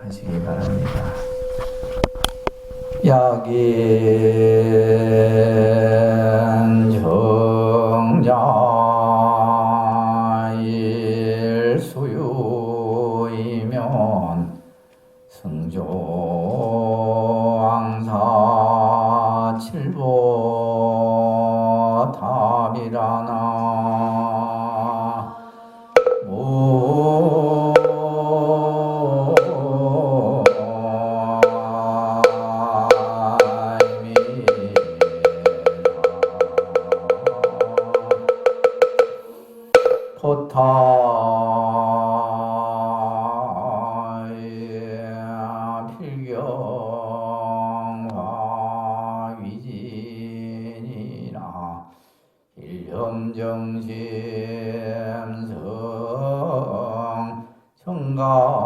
하시기 바랍니다. 약인 정자일 수유이면 승조왕사 칠보 답이라나 포타의 필경화 위진이나 일념정심성 청강이로다나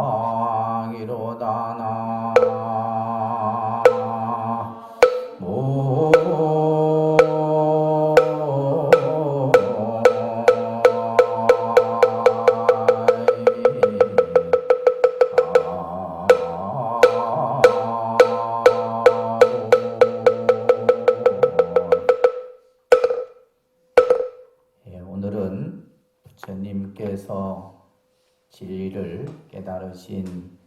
오늘은 부처님께서 진리를 깨달으신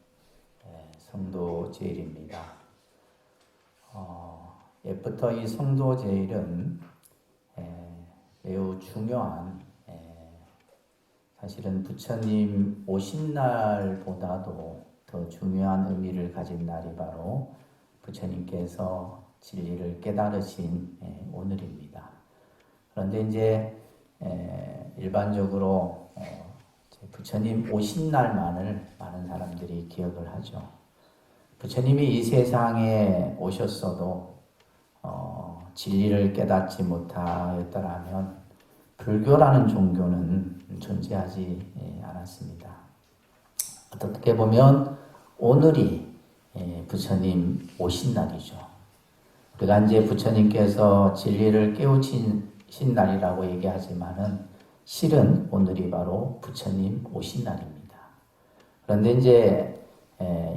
성도제일입니다. 옛부터 이 성도제일은 매우 중요한, 사실은 부처님 오신 날보다도 더 중요한 의미를 가진 날이 바로 부처님께서 진리를 깨달으신 오늘입니다. 그런데 이제 일반적으로 부처님 오신 날만을 많은 사람들이 기억을 하죠. 부처님이 이 세상에 오셨어도 진리를 깨닫지 못하였더라면 불교라는 종교는 존재하지 않았습니다. 어떻게 보면 오늘이 부처님 오신 날이죠. 우리가 이제 부처님께서 진리를 깨우친 날이라고 얘기하지만은 실은 오늘이 바로 부처님 오신 날입니다. 그런데 이제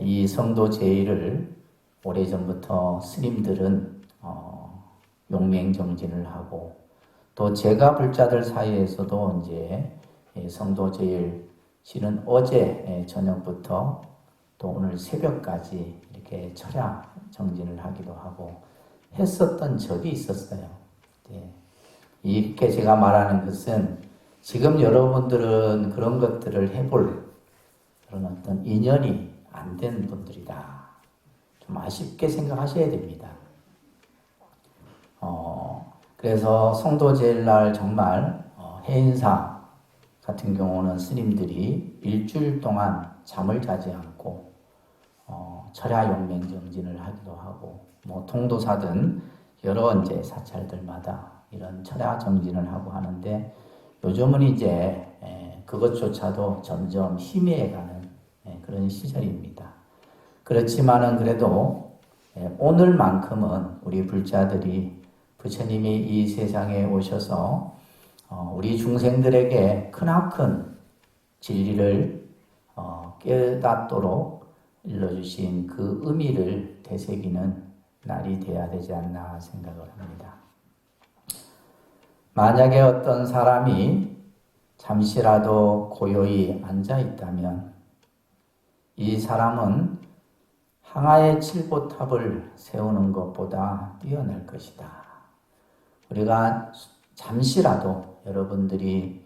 이 성도 제일을 오래전부터 스님들은 용맹정진을 하고 또 제가 불자들 사이에서도 이제 성도 제일 실은 어제 저녁부터 또 오늘 새벽까지 이렇게 철야 정진을 하기도 하고 했었던 적이 있었어요. 이렇게 제가 말하는 것은 지금 여러분들은 그런 것들을 해볼 그런 어떤 인연이 안 된 분들이다. 좀 아쉽게 생각하셔야 됩니다. 그래서 성도제일날 정말 해인사 같은 경우는 스님들이 일주일 동안 잠을 자지 않고 철야 용맹정진을 하기도 하고 뭐 통도사든 여러 이제 사찰들마다 이런 철야 정진을 하고 하는데 요즘은 이제 그것조차도 점점 희미해가는 그런 시절입니다. 그렇지만은 그래도 오늘만큼은 우리 불자들이 부처님이 이 세상에 오셔서 우리 중생들에게 크나큰 진리를 깨닫도록 일러주신 그 의미를 되새기는 날이 되어야 되지 않나 생각을 합니다. 만약에 어떤 사람이 잠시라도 고요히 앉아 있다면 이 사람은 항아의 칠보탑을 세우는 것보다 뛰어날 것이다. 우리가 잠시라도 여러분들이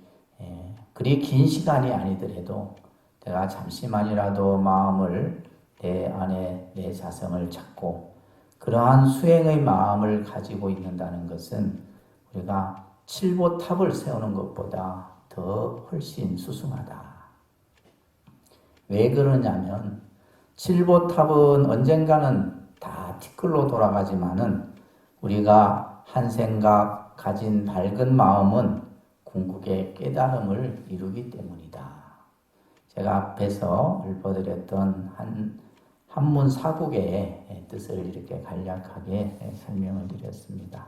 그리 긴 시간이 아니더라도 내가 잠시만이라도 마음을 내 안에 내 자성을 찾고 그러한 수행의 마음을 가지고 있는다는 것은 우리가 칠보탑을 세우는 것보다 더 훨씬 수승하다. 왜 그러냐면 칠보탑은 언젠가는 다 티끌로 돌아가지만은 우리가 한 생각 가진 밝은 마음은 궁극의 깨달음을 이루기 때문이다. 제가 앞에서 읊어드렸던 한문 사국의 뜻을 이렇게 간략하게 설명을 드렸습니다.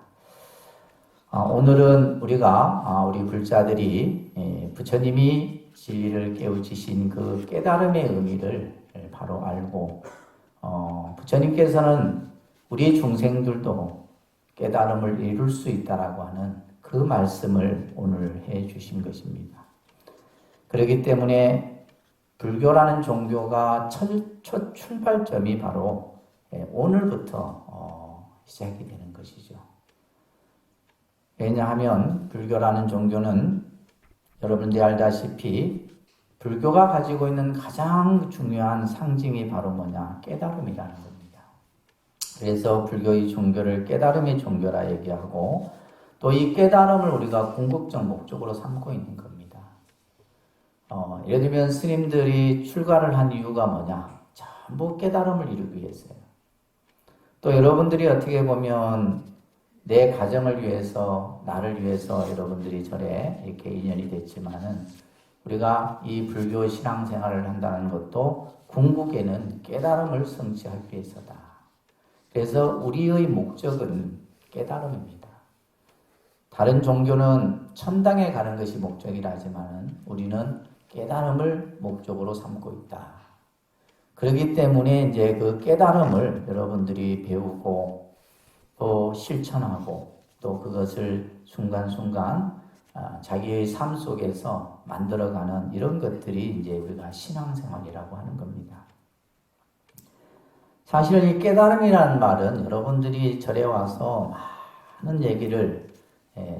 오늘은 우리가 우리 불자들이 부처님이 진리를 깨우치신 그 깨달음의 의미를 바로 알고 부처님께서는 우리 중생들도 깨달음을 이룰 수 있다라고 하는 그 말씀을 오늘 해 주신 것입니다. 그렇기 때문에 불교라는 종교가 첫 출발점이 바로 오늘부터 시작이 되는 것이죠. 왜냐하면 불교라는 종교는 여러분들이 알다시피 불교가 가지고 있는 가장 중요한 상징이 바로 뭐냐? 깨달음이라는 겁니다. 그래서 불교의 종교를 깨달음의 종교라 얘기하고 또 이 깨달음을 우리가 궁극적 목적으로 삼고 있는 겁니다. 예를 들면 스님들이 출가를 한 이유가 뭐냐? 전부 깨달음을 이루기 위해서요. 또 여러분들이 어떻게 보면 내 가정을 위해서, 나를 위해서 여러분들이 절에 이렇게 인연이 됐지만은 우리가 이 불교 신앙생활을 한다는 것도 궁극에는 깨달음을 성취하기 위해서다. 그래서 우리의 목적은 깨달음입니다. 다른 종교는 천당에 가는 것이 목적이라 하지만은 우리는 깨달음을 목적으로 삼고 있다. 그렇기 때문에 이제 그 깨달음을 여러분들이 배우고 또 실천하고 또 그것을 순간순간 자기의 삶 속에서 만들어가는 이런 것들이 이제 우리가 신앙생활이라고 하는 겁니다. 사실 이 깨달음이라는 말은 여러분들이 절에 와서 많은 얘기를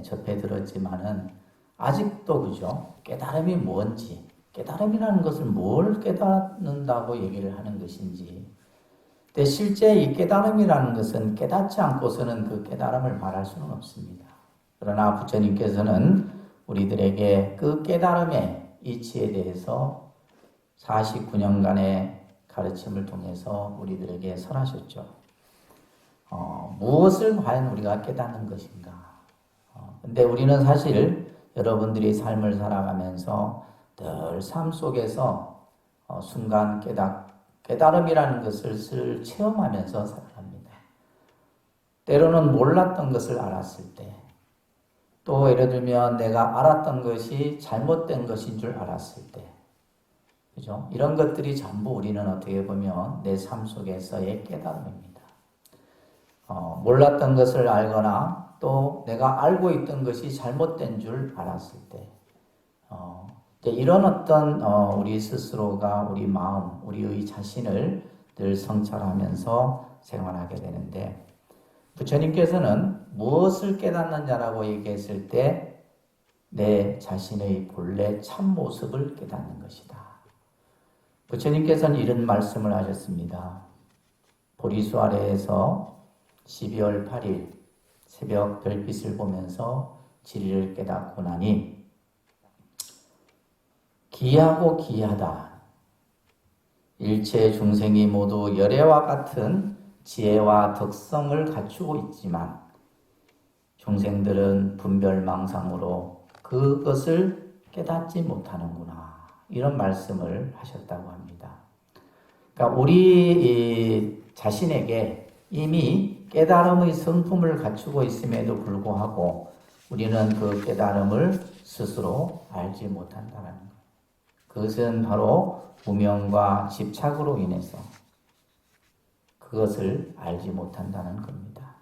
접해 들었지만은 아직도 그죠? 깨달음이 뭔지, 깨달음이라는 것을 뭘 깨닫는다고 얘기를 하는 것인지. 근데 실제 이 깨달음이라는 것은 깨닫지 않고서는 그 깨달음을 말할 수는 없습니다. 그러나 부처님께서는 우리들에게 그 깨달음의 이치에 대해서 49년간의 가르침을 통해서 우리들에게 설하셨죠. 무엇을 과연 우리가 깨닫는 것인가? 근데 우리는 사실 여러분들이 삶을 살아가면서 늘 삶 속에서 순간 깨달음이라는 것을 체험하면서 살아갑니다. 때로는 몰랐던 것을 알았을 때, 또 예를 들면 내가 알았던 것이 잘못된 것인 줄 알았을 때, 그죠? 이런 것들이 전부 우리는 어떻게 보면 내 삶 속에서의 깨달음입니다. 몰랐던 것을 알거나 또 내가 알고 있던 것이 잘못된 줄 알았을 때, 이제 이런 어떤 우리 스스로가 우리 마음, 우리의 자신을 늘 성찰하면서 생활하게 되는데 부처님께서는 무엇을 깨닫느냐라고 얘기했을 때 내 자신의 본래 참모습을 깨닫는 것이다. 부처님께서는 이런 말씀을 하셨습니다. 보리수 아래에서 12월 8일 새벽 별빛을 보면서 진리를 깨닫고 나니 기하고 기하다. 일체 중생이 모두 열애와 같은 지혜와 덕성을 갖추고 있지만 중생들은 분별망상으로 그것을 깨닫지 못하는구나. 이런 말씀을 하셨다고 합니다. 그러니까 우리 자신에게 이미 깨달음의 성품을 갖추고 있음에도 불구하고 우리는 그 깨달음을 스스로 알지 못한다는 것. 그것은 바로 무명과 집착으로 인해서 그것을 알지 못한다는 겁니다.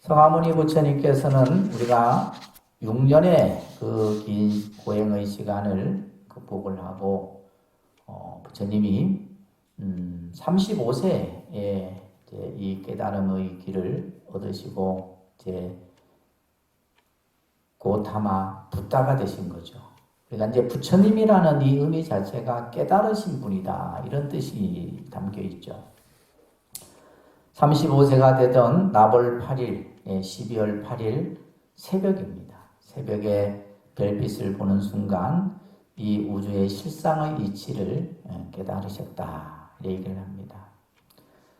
서가모니 부처님께서는 우리가 6년의 그 긴 고행의 시간을 극복을 하고 부처님이 35세에 이 깨달음의 길을 얻으시고 이제 고타마 붓다가 되신 거죠. 그러니까 이제 부처님이라는 이 의미 자체가 깨달으신 분이다 이런 뜻이 담겨 있죠. 35세가 되던 나벌 8일 12월 8일 새벽입니다. 새벽에 별빛을 보는 순간 이 우주의 실상의 이치를 깨달으셨다 얘기를 합니다.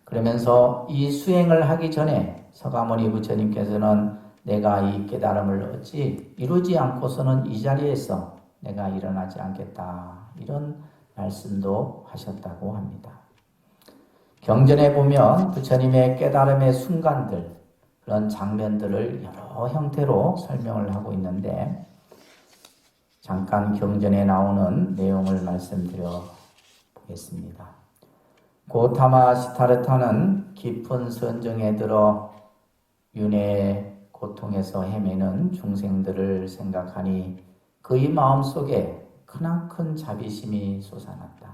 그러면서 이 수행을 하기 전에 서가모니 부처님께서는 내가 이 깨달음을 얻지 이루지 않고서는 이 자리에서 내가 일어나지 않겠다 이런 말씀도 하셨다고 합니다. 경전에 보면 부처님의 깨달음의 순간들 그런 장면들을 여러 형태로 설명을 하고 있는데 잠깐 경전에 나오는 내용을 말씀드려 했습니다. 고타마 시타르타는 깊은 선정에 들어 윤회의 고통에서 헤매는 중생들을 생각하니 그의 마음속에 크나큰 자비심이 솟아났다.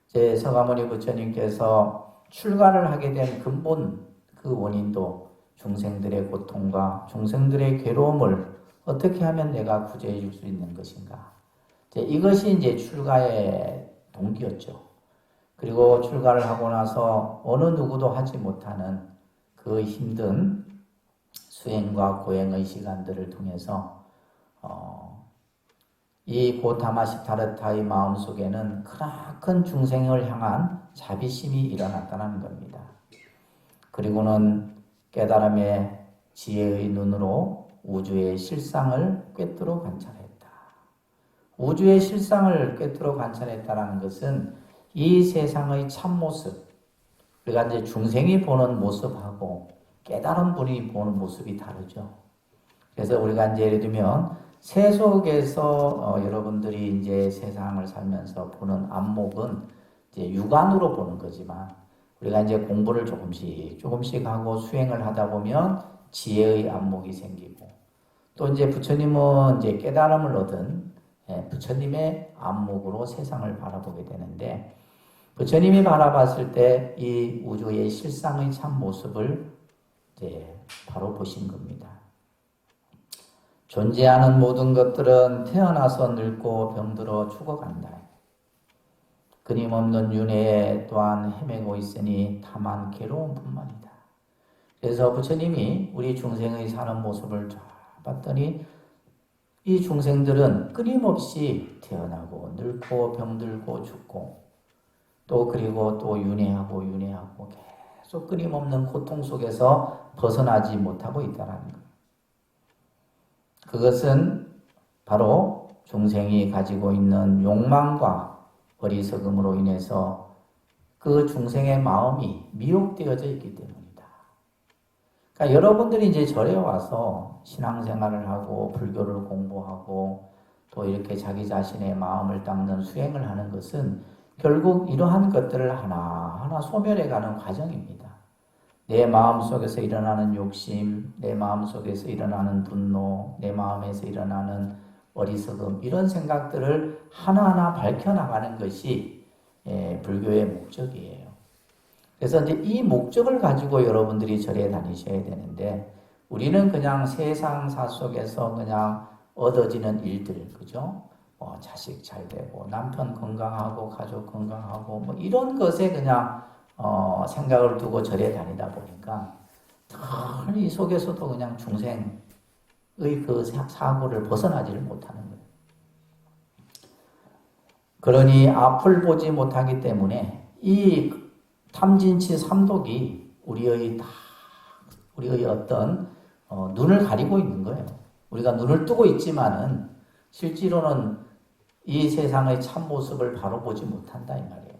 제 서가모니 부처님께서 출가를 하게 된 근본 그 원인도 중생들의 고통과 중생들의 괴로움을 어떻게 하면 내가 구제해 줄 수 있는 것인가. 이것이 이제 출가의 동기였죠. 그리고 출가를 하고 나서 어느 누구도 하지 못하는 그 힘든 수행과 고행의 시간들을 통해서 이 고타마 시타르타의 마음속에는 크나큰 중생을 향한 자비심이 일어났다는 겁니다. 그리고는 깨달음의 지혜의 눈으로 우주의 실상을 꿰뚫어 관찰했다. 우주의 실상을 꿰뚫어 관찰했다는 것은 이 세상의 참모습, 우리가 이제 중생이 보는 모습하고 깨달은 분이 보는 모습이 다르죠. 그래서 우리가 이제 예를 들면 새 속에서 여러분들이 이제 세상을 살면서 보는 안목은 이제 육안으로 보는 거지만 우리가 이제 공부를 조금씩 하고 수행을 하다 보면 지혜의 안목이 생기고 또 이제 부처님은 이제 깨달음을 얻은 부처님의 안목으로 세상을 바라보게 되는데 부처님이 바라봤을 때 이 우주의 실상의 참 모습을 이제 바로 보신 겁니다. 존재하는 모든 것들은 태어나서 늙고 병들어 죽어간다. 끊임없는 윤회에 또한 헤매고 있으니 다만 괴로움뿐만이다. 그래서 부처님이 우리 중생의 사는 모습을 쫙 봤더니 이 중생들은 끊임없이 태어나고 늙고 병들고 죽고 또 그리고 또 윤회하고 계속 끊임없는 고통 속에서 벗어나지 못하고 있다는 것. 그것은 바로 중생이 가지고 있는 욕망과 어리석음으로 인해서 그 중생의 마음이 미혹되어져 있기 때문이다. 그러니까 여러분들이 이제 절에 와서 신앙생활을 하고 불교를 공부하고 또 이렇게 자기 자신의 마음을 닦는 수행을 하는 것은 결국 이러한 것들을 하나하나 소멸해가는 과정입니다. 내 마음속에서 일어나는 욕심, 내 마음속에서 일어나는 분노, 내 마음에서 일어나는 어리석음 이런 생각들을 하나하나 밝혀나가는 것이 불교의 목적이에요. 그래서 이제 이 목적을 가지고 여러분들이 절에 다니셔야 되는데 우리는 그냥 세상사 속에서 그냥 얻어지는 일들, 그죠? 자식 잘 되고 남편 건강하고 가족 건강하고 뭐 이런 것에 그냥 생각을 두고 절에 다니다 보니까 이 속에서도 그냥 중생의 그 사고를 벗어나지를 못하는 거예요. 그러니 앞을 보지 못하기 때문에 이 탐진치 삼독이 우리의 어떤 눈을 가리고 있는 거예요. 우리가 눈을 뜨고 있지만은 실제로는 이 세상의 참모습을 바로 보지 못한다 이 말이에요.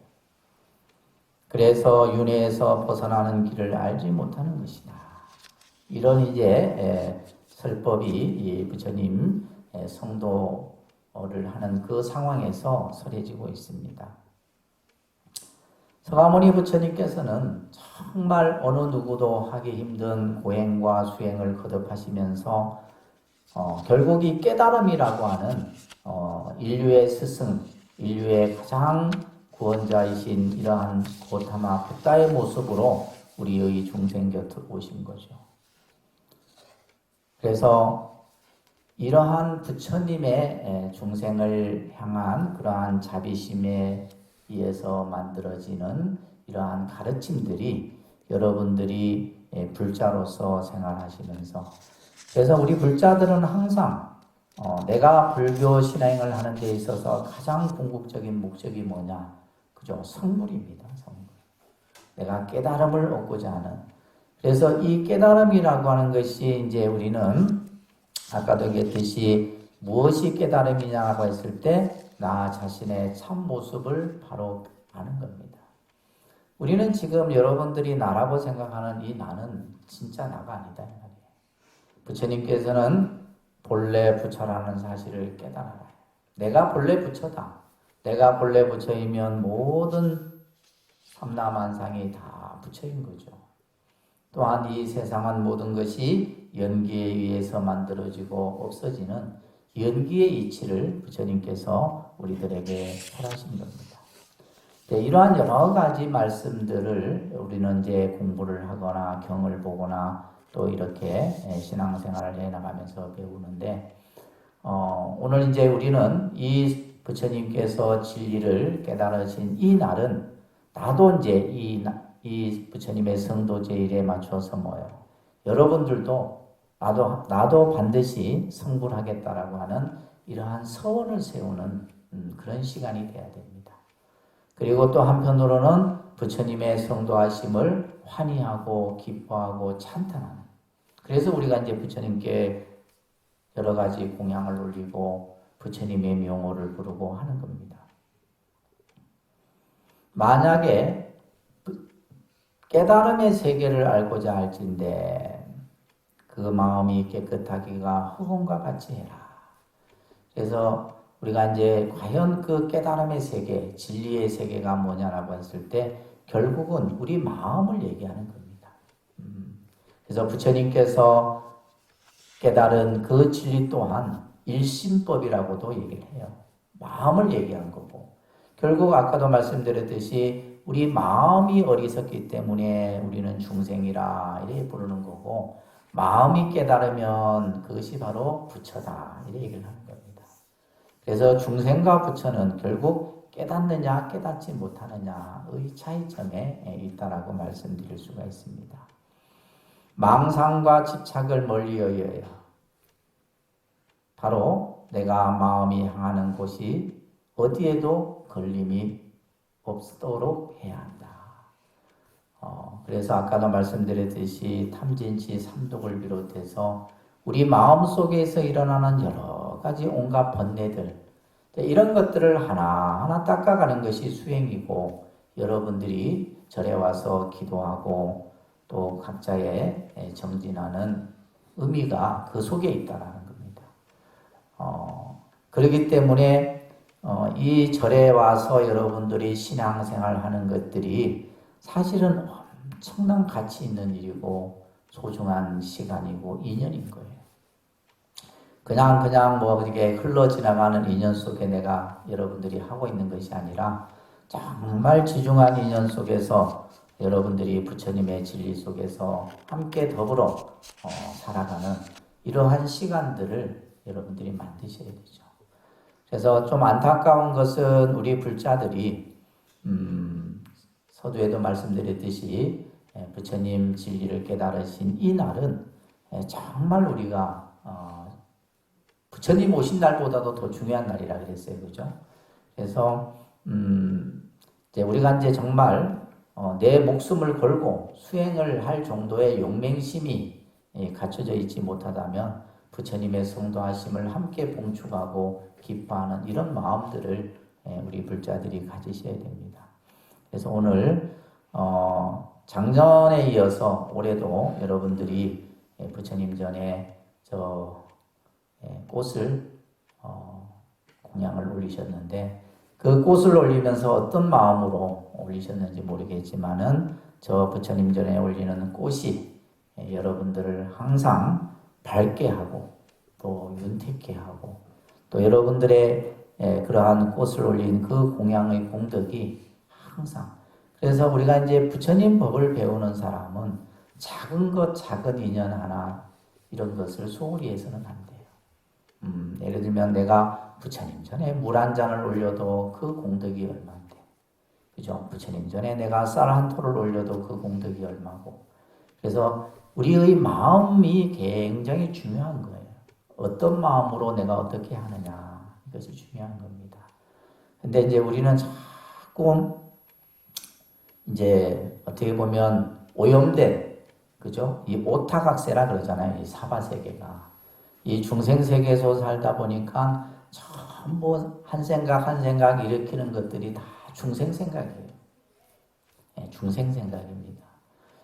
그래서 윤회에서 벗어나는 길을 알지 못하는 것이다. 이런 이제 설법이 이 부처님 성도를 하는 그 상황에서 설해지고 있습니다. 서가모니 부처님께서는 정말 어느 누구도 하기 힘든 고행과 수행을 거듭하시면서 결국 이 깨달음이라고 하는 인류의 스승, 인류의 가장 구원자이신 이러한 고타마 붓다의 모습으로 우리의 중생 곁으로 오신 거죠. 그래서 이러한 부처님의 중생을 향한 그러한 자비심에 의해서 만들어지는 이러한 가르침들이 여러분들이 불자로서 생활하시면서 그래서 우리 불자들은 항상 내가 불교 신행을 하는 데 있어서 가장 궁극적인 목적이 뭐냐? 그죠? 성불입니다. 성불. 내가 깨달음을 얻고자 하는. 그래서 이 깨달음이라고 하는 것이 이제 우리는 아까도 얘기했듯이 무엇이 깨달음이냐고 했을 때 나 자신의 참 모습을 바로 아는 겁니다. 우리는 지금 여러분들이 나라고 생각하는 이 나는 진짜 나가 아니다. 부처님께서는 본래 부처라는 사실을 깨달아라. 내가 본래 부처다. 내가 본래 부처이면 모든 삼라만상이 다 부처인 거죠. 또한 이 세상은 모든 것이 연기에 의해서 만들어지고 없어지는 연기의 이치를 부처님께서 우리들에게 설하신 겁니다. 네, 이러한 여러 가지 말씀들을 우리는 이제 공부를 하거나 경을 보거나 또 이렇게 신앙생활을 해나가면서 배우는데, 오늘 이제 우리는 이 부처님께서 진리를 깨달으신 이 날은 나도 이제 이 부처님의 성도제일에 맞춰서 여러분들도 나도 반드시 성불하겠다라고 하는 이러한 서원을 세우는 그런 시간이 돼야 됩니다. 그리고 또 한편으로는 부처님의 성도하심을 환희하고 기뻐하고 찬탄하는, 그래서 우리가 이제 부처님께 여러 가지 공양을 올리고 부처님의 명호를 부르고 하는 겁니다. 만약에 깨달음의 세계를 알고자 할진대 그 마음이 깨끗하기가 흑원과 같이 해라. 그래서 우리가 이제 과연 그 깨달음의 세계, 진리의 세계가 뭐냐라고 했을 때 결국은 우리 마음을 얘기하는 겁니다. 그래서 부처님께서 깨달은 그 진리 또한 일심법이라고도 얘기를 해요. 마음을 얘기한 거고, 결국 아까도 말씀드렸듯이 우리 마음이 어리석기 때문에 우리는 중생이라 이렇게 부르는 거고, 마음이 깨달으면 그것이 바로 부처다 이렇게 얘기를 하는 겁니다. 그래서 중생과 부처는 결국 깨닫느냐 깨닫지 못하느냐의 차이점에 있다라고 말씀드릴 수가 있습니다. 망상과 집착을 멀리하여야 바로 내가 마음이 향하는 곳이 어디에도 걸림이 없도록 해야 한다. 그래서 아까도 말씀드렸듯이 탐진치 삼독을 비롯해서 우리 마음속에서 일어나는 여러 가지 온갖 번뇌들, 이런 것들을 하나하나 닦아가는 것이 수행이고, 여러분들이 절에 와서 기도하고 또 각자의 정진하는 의미가 그 속에 있다는 겁니다. 그렇기 때문에 이 절에 와서 여러분들이 신앙생활 하는 것들이 사실은 엄청난 가치 있는 일이고 소중한 시간이고 인연인 거예요. 그냥 이렇게 흘러 지나가는 인연 속에 내가 여러분들이 하고 있는 것이 아니라 정말 지중한 인연 속에서 여러분들이 부처님의 진리 속에서 함께 더불어 살아가는 이러한 시간들을 여러분들이 만드셔야 되죠. 그래서 좀 안타까운 것은 우리 불자들이 서두에도 말씀드렸듯이 부처님 진리를 깨달으신 이 날은 정말 우리가 부처님 오신 날보다도 더 중요한 날이라 그랬어요. 그죠? 그래서 이제 우리가 이제 정말 내 목숨을 걸고 수행을 할 정도의 용맹심이 갖춰져 있지 못하다면 부처님의 성도하심을 함께 봉축하고 기뻐하는 이런 마음들을 우리 불자들이 가지셔야 됩니다. 그래서 오늘 작년에 이어서 올해도 여러분들이 부처님 전에 꽃을 공양을 올리셨는데, 그 꽃을 올리면서 어떤 마음으로 올리셨는지 모르겠지만은 저 부처님 전에 올리는 꽃이 여러분들을 항상 밝게 하고 또 윤택케 하고, 또 여러분들의 그러한 꽃을 올린 그 공양의 공덕이 항상, 그래서 우리가 이제 부처님 법을 배우는 사람은 작은 것 작은 인연 하나 이런 것을 소홀히 해서는 안 돼요. 예를 들면 내가 부처님 전에 물 한 잔을 올려도 그 공덕이 얼마인데, 그죠? 부처님 전에 내가 쌀 한 톨을 올려도 그 공덕이 얼마고. 그래서 우리의 마음이 굉장히 중요한 거예요. 어떤 마음으로 내가 어떻게 하느냐, 이것이 중요한 겁니다. 근데 이제 우리는 자꾸 이제 어떻게 보면 오염된, 그죠? 이 오타각세라 그러잖아요. 이 사바세계가. 이 중생세계에서 살다 보니까 전부 한 생각 일으키는 것들이 다 중생생각이에요. 중생생각입니다.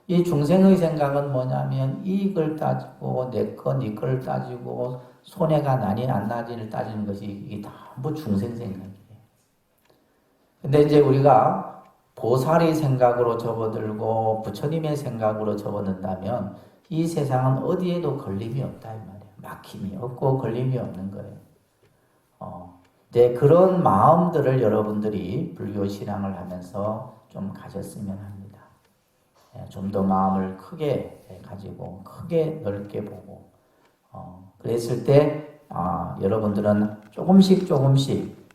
이 중생의 생각은 뭐냐면 이익을 따지고 내 거, 네 거를 따지고 손해가 나니 안 나니를 따지는 것이 이게 전부 중생생각이에요. 근데 이제 우리가 보살의 생각으로 접어들고 부처님의 생각으로 접어든다면 이 세상은 어디에도 걸림이 없다 이 말이에요. 막힘이 없고 걸림이 없는 거예요. 이제 그런 마음들을 여러분들이 불교 신앙을 하면서 좀 가졌으면 합니다. 좀 더 마음을 크게 가지고 크게 넓게 보고 그랬을 때 여러분들은 조금씩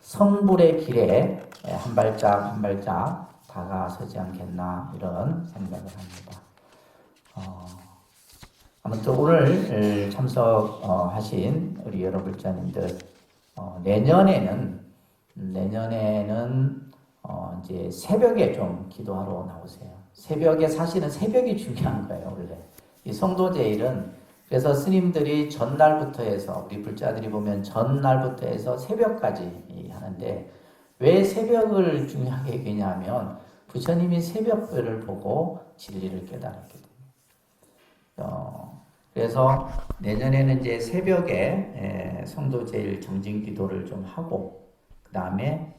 성불의 길에 한 발짝 한 발짝 다가서지 않겠나 이런 생각을 합니다. 아무튼 오늘 참석하신 우리 여러 불자님들 내년에는 이제 새벽에 좀 기도하러 나오세요. 새벽에 사실은 새벽이 중요한 거예요 원래. 이 성도제일은 그래서 스님들이 전날부터 해서 우리 불자들이 보면 전날부터 해서 새벽까지 하는데 왜 새벽을 중요하게 여기냐면 부처님이 새벽별을 보고 진리를 깨달았거든요. 그래서 내년에는 이제 새벽에 성도제일 정진기도를 좀 하고 그 다음에